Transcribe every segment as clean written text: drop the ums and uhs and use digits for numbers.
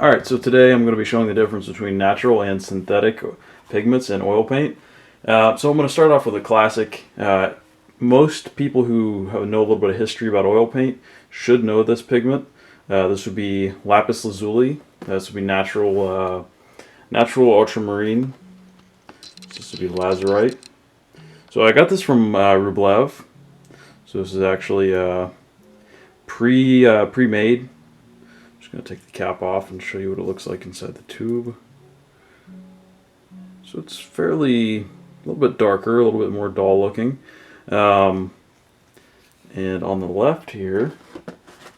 Alright, so today I'm going to be showing the difference between natural and synthetic pigments in oil paint. So I'm going to start off with a classic. Most people who know a little bit of history about oil paint should know this pigment. This would be Lapis Lazuli. This would be natural ultramarine. This would be Lazurite. So I got this from Rublev. So this is actually pre-made. Just going to take the cap off and show you what it looks like inside the tube. So it's fairly, a little bit darker, a little bit more dull looking. And on the left here,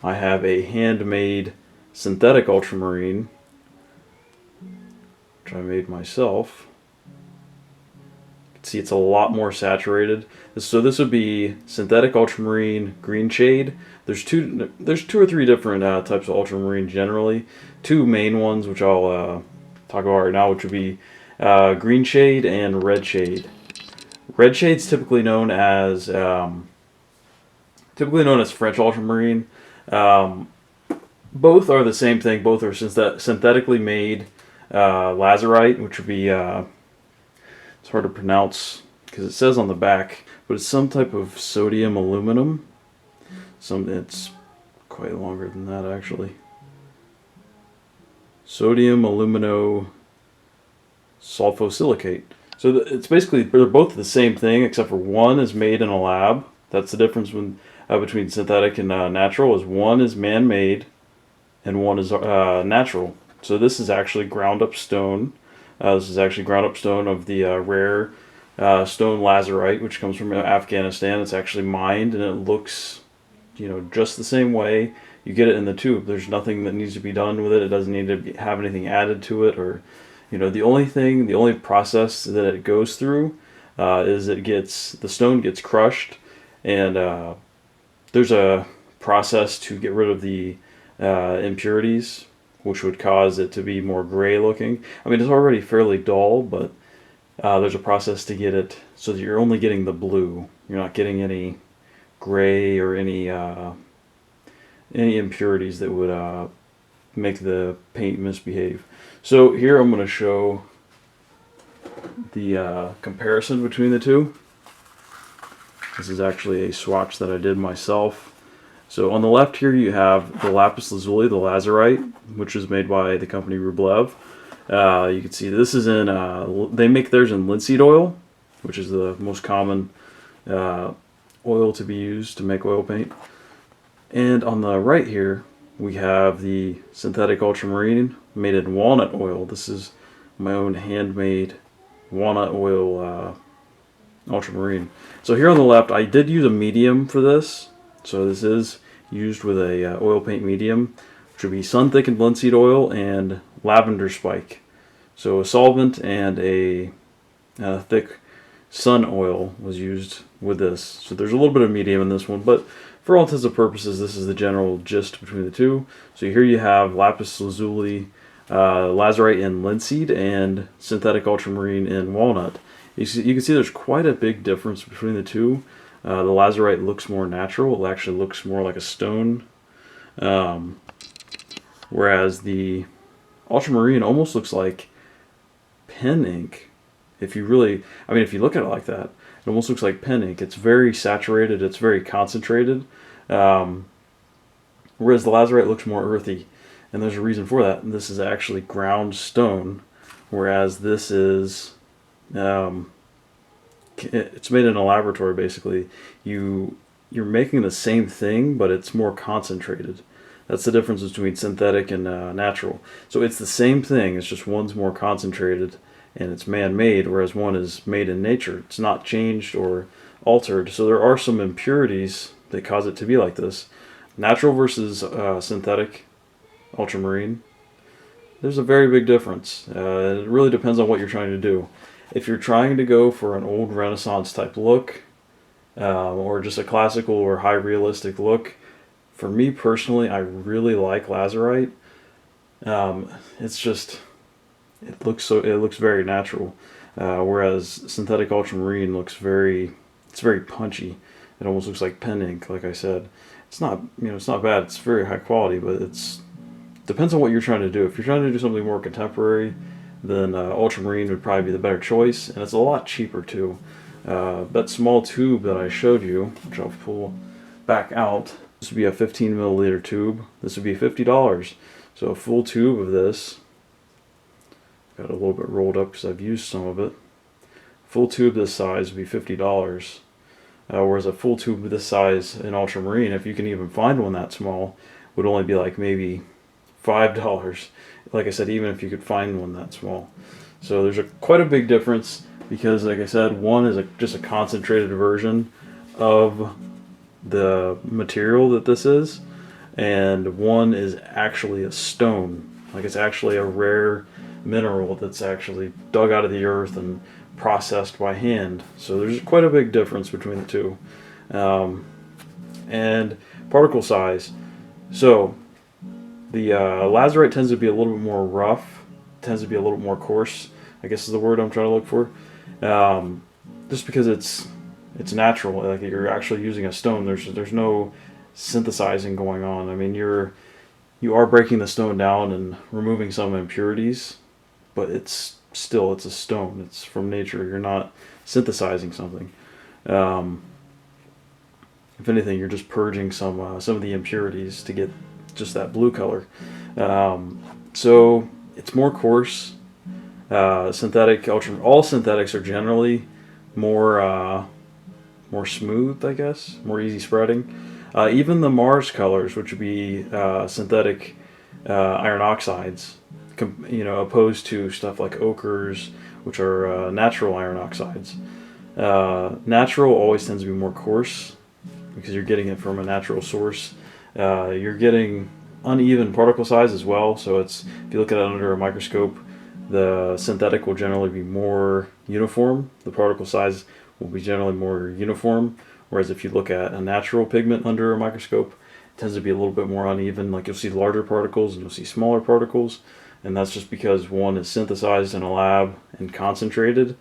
I have a handmade synthetic ultramarine, which I made myself. You can see it's a lot more saturated. So this would be synthetic ultramarine green shade. There's two or three different types of ultramarine generally. Two main ones, which I'll talk about right now, which would be green shade and red shade. Red shade's typically known as French ultramarine. Both are the same thing. Both are synthetically made lazurite, which would be it's hard to pronounce because it says on the back, but it's some type of sodium aluminum. It's quite longer than that actually. Sodium alumino sulfosilicate. So it's basically, they're both the same thing, except for one is made in a lab. That's the difference between synthetic and natural. Is one is man-made and one is natural. So this is actually ground up stone. This is actually ground up stone of the rare stone lazurite, which comes from Afghanistan. It's actually mined and it looks, just the same way you get it in the tube. There's nothing that needs to be done with it. It doesn't need to have anything added to it, or the only process that it goes through is the stone gets crushed, and there's a process to get rid of the impurities, which would cause it to be more gray looking. I mean, it's already fairly dull, but there's a process to get it so that you're only getting the blue. You're not getting any gray or any impurities that would make the paint misbehave. So here I'm going to show the comparison between the two. This is actually a swatch that I did myself. So on the left here you have the Lapis Lazuli, the Lazurite, which is made by the company Rublev. You can see this is in, they make theirs in linseed oil, which is the most common oil to be used to make oil paint. And on the right here we have the synthetic ultramarine made in walnut oil. This is my own handmade walnut oil ultramarine. So here on the left I did use a medium for this. So this is used with a oil paint medium, which would be sun thickened linseed oil and lavender spike. So a solvent and a thick sun oil was used with this. So there's a little bit of medium in this one, but for all intents and purposes, this is the general gist between the two. So here you have Lapis Lazuli, Lazurite in linseed, and synthetic ultramarine in walnut. You can see there's quite a big difference between the two. The Lazurite looks more natural. It actually looks more like a stone, whereas the ultramarine almost looks like pen ink. If you look at it like that, it almost looks like pen ink. It's very saturated. It's very concentrated. Whereas the Lazurite looks more earthy, and there's a reason for that. This is actually ground stone, whereas this is it's made in a laboratory. Basically, you're making the same thing, but it's more concentrated. That's the difference between synthetic and natural. So it's the same thing. It's just one's more concentrated and it's man-made, whereas one is made in nature. It's not changed or altered. So there are some impurities that cause it to be like this. Natural versus synthetic ultramarine, there's a very big difference. It really depends on what you're trying to do. If you're trying to go for an old Renaissance type look, or just a classical or high realistic look, for me personally, I really like Lazurite. It looks very natural, whereas synthetic ultramarine looks very punchy. It almost looks like pen ink, like I said. It's not bad. It's very high quality, but it's depends on what you're trying to do. If you're trying to do something more contemporary, then Ultramarine would probably be the better choice, and it's a lot cheaper too. That small tube that I showed you, which I'll pull back out, this would be a 15 milliliter tube. This would be $50. So a full tube of this, got a little bit rolled up because I've used some of it. Full tube this size would be $50. Whereas a full tube this size in Ultramarine, if you can even find one that small, would only be like maybe $5. Like I said, even if you could find one that small. So there's quite a big difference because, like I said, one is just a concentrated version of the material that this is, and one is actually a stone. Like it's actually a rare mineral that's actually dug out of the earth and processed by hand. So there's quite a big difference between the two. And particle size. So the Lazurite tends to be a little bit more rough, tends to be a little bit more coarse, I guess is the word I'm trying to look for. Just because it's natural, like you're actually using a stone. There's no synthesizing going on. I mean, you are breaking the stone down and removing some impurities, but it's a stone. It's from nature. You're not synthesizing something. If anything, you're just purging some of the impurities to get just that blue color. So it's more coarse. Synthetic, all synthetics are generally more smooth, I guess, more easy spreading. Even the Mars colors, which would be synthetic iron oxides, opposed to stuff like ochres, which are natural iron oxides. Natural always tends to be more coarse because you're getting it from a natural source. You're getting uneven particle size as well. So if you look at it under a microscope, the synthetic will generally be more uniform. The particle size will be generally more uniform. Whereas if you look at a natural pigment under a microscope, it tends to be a little bit more uneven. Like you'll see larger particles and you'll see smaller particles. And that's just because one is synthesized in a lab and concentrated.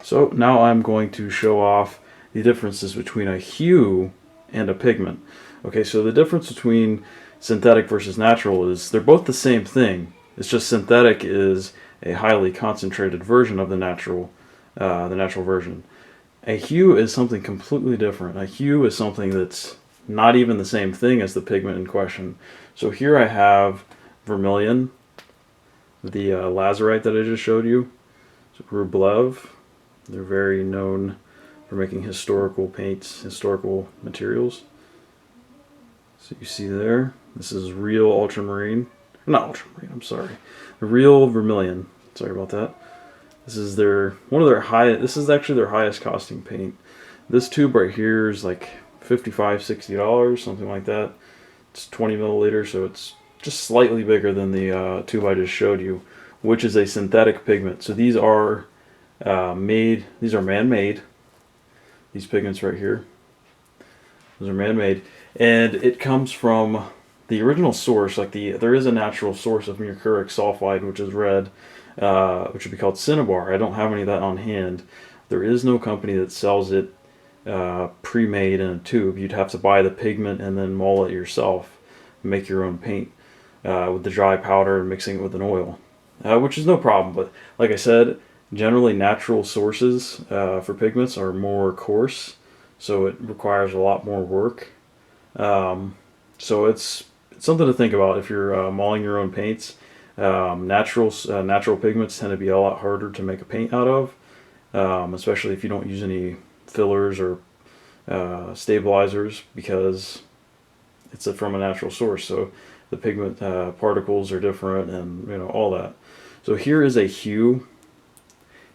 So now I'm going to show off the differences between a hue and a pigment. Okay, so the difference between synthetic versus natural is they're both the same thing. It's just synthetic is a highly concentrated version of the natural version. A hue is something completely different. A hue is something that's not even the same thing as the pigment in question. So here I have Vermilion, the Lazurite that I just showed you. So Rublev, they're very known for making historical paints, historical materials. So you see there, this is real ultramarine. Not ultramarine, I'm sorry. The real Vermilion. Sorry about that. This is this is actually their highest costing paint. This tube right here is like $55–$60, something like that. It's 20 milliliters, so it's just slightly bigger than the tube I just showed you, which is a synthetic pigment. So these are man-made. These pigments right here, those are man-made, and it comes from the original source. There is a natural source of Mercuric Sulfide, which is red, which would be called cinnabar. I don't have any of that on hand. There is no company that sells it pre-made in a tube. You'd have to buy the pigment and then mull it yourself, make your own paint with the dry powder and mixing it with an oil, which is no problem. But like I said, generally natural sources for pigments are more coarse, so it requires a lot more work. So it's something to think about if you're mulling your own paints. Natural pigments tend to be a lot harder to make a paint out of, especially if you don't use any fillers or stabilizers, because it's from a natural source. So the pigment particles are different, and all that. So here is a hue.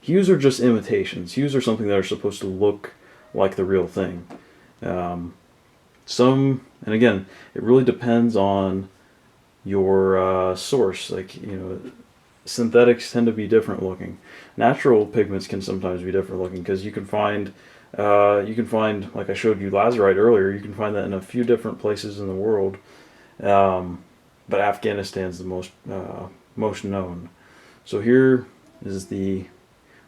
Hues are just imitations. Hues are something that are supposed to look like the real thing. And again, it really depends on your source. Synthetics tend to be different looking. Natural pigments can sometimes be different looking because you can find, like I showed you Lazurite earlier, you can find that in a few different places in the world. But Afghanistan's the most known. So here is the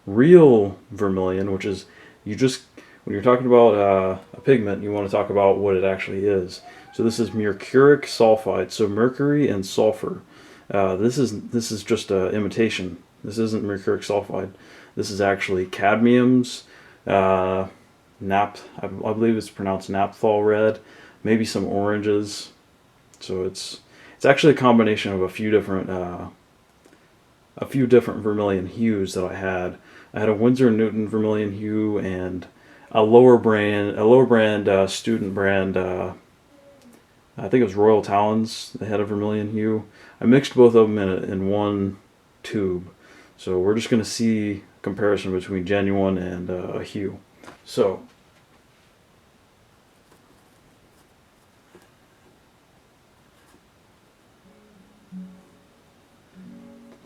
real Vermilion, which is, when you're talking about a pigment, you want to talk about what it actually is. So this is Mercuric Sulfide, so mercury and sulfur. This is just a imitation. This isn't mercuric sulfide. This is actually cadmiums, I believe it's pronounced naphthol red, maybe some oranges. So it's actually a combination of a few different vermilion hues that I had. I had a Winsor & Newton vermilion hue and a lower brand student brand. I think it was Royal Talons. They had a vermilion hue. I mixed both of them in one tube. So we're just going to see comparison between genuine and a hue. So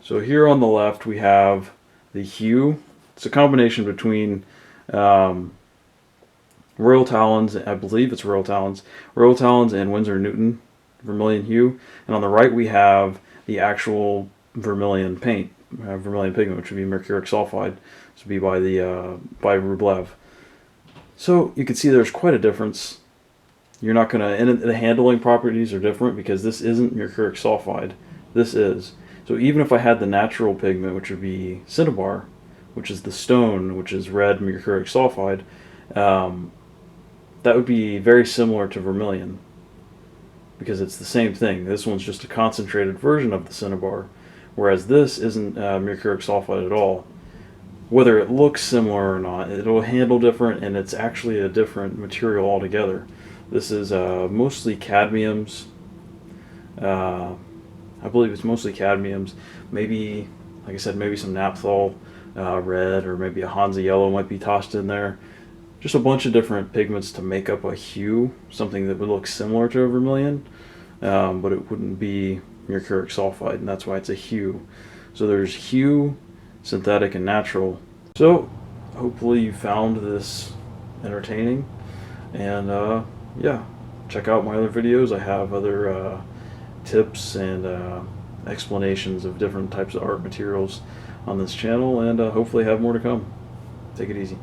here on the left we have the hue. It's a combination between Royal Talons, I believe it's Royal Talons and Winsor & Newton vermilion hue. And on the right we have the actual vermilion paint, vermilion pigment, which would be mercuric sulfide. This would be by Rublev. So you can see there's quite a difference. You're not going to, and the handling properties are different because this isn't mercuric sulfide. This is. So even if I had the natural pigment, which would be cinnabar, which is the stone, which is red mercuric sulfide, that would be very similar to vermilion because it's the same thing. This one's just a concentrated version of the cinnabar, whereas this isn't mercuric sulfide at all. Whether it looks similar or not, it'll handle different, and it's actually a different material altogether. This is mostly cadmiums. I believe it's mostly cadmiums. Maybe, like I said, maybe some naphthol red, or maybe a Hansa yellow might be tossed in there. Just a bunch of different pigments to make up a hue, something that would look similar to a vermilion, but it wouldn't be mercuric sulfide, and that's why it's a hue. So there's hue, synthetic, and natural. So hopefully you found this entertaining, and yeah, check out my other videos. I have other tips and explanations of different types of art materials on this channel, and hopefully have more to come. Take it easy.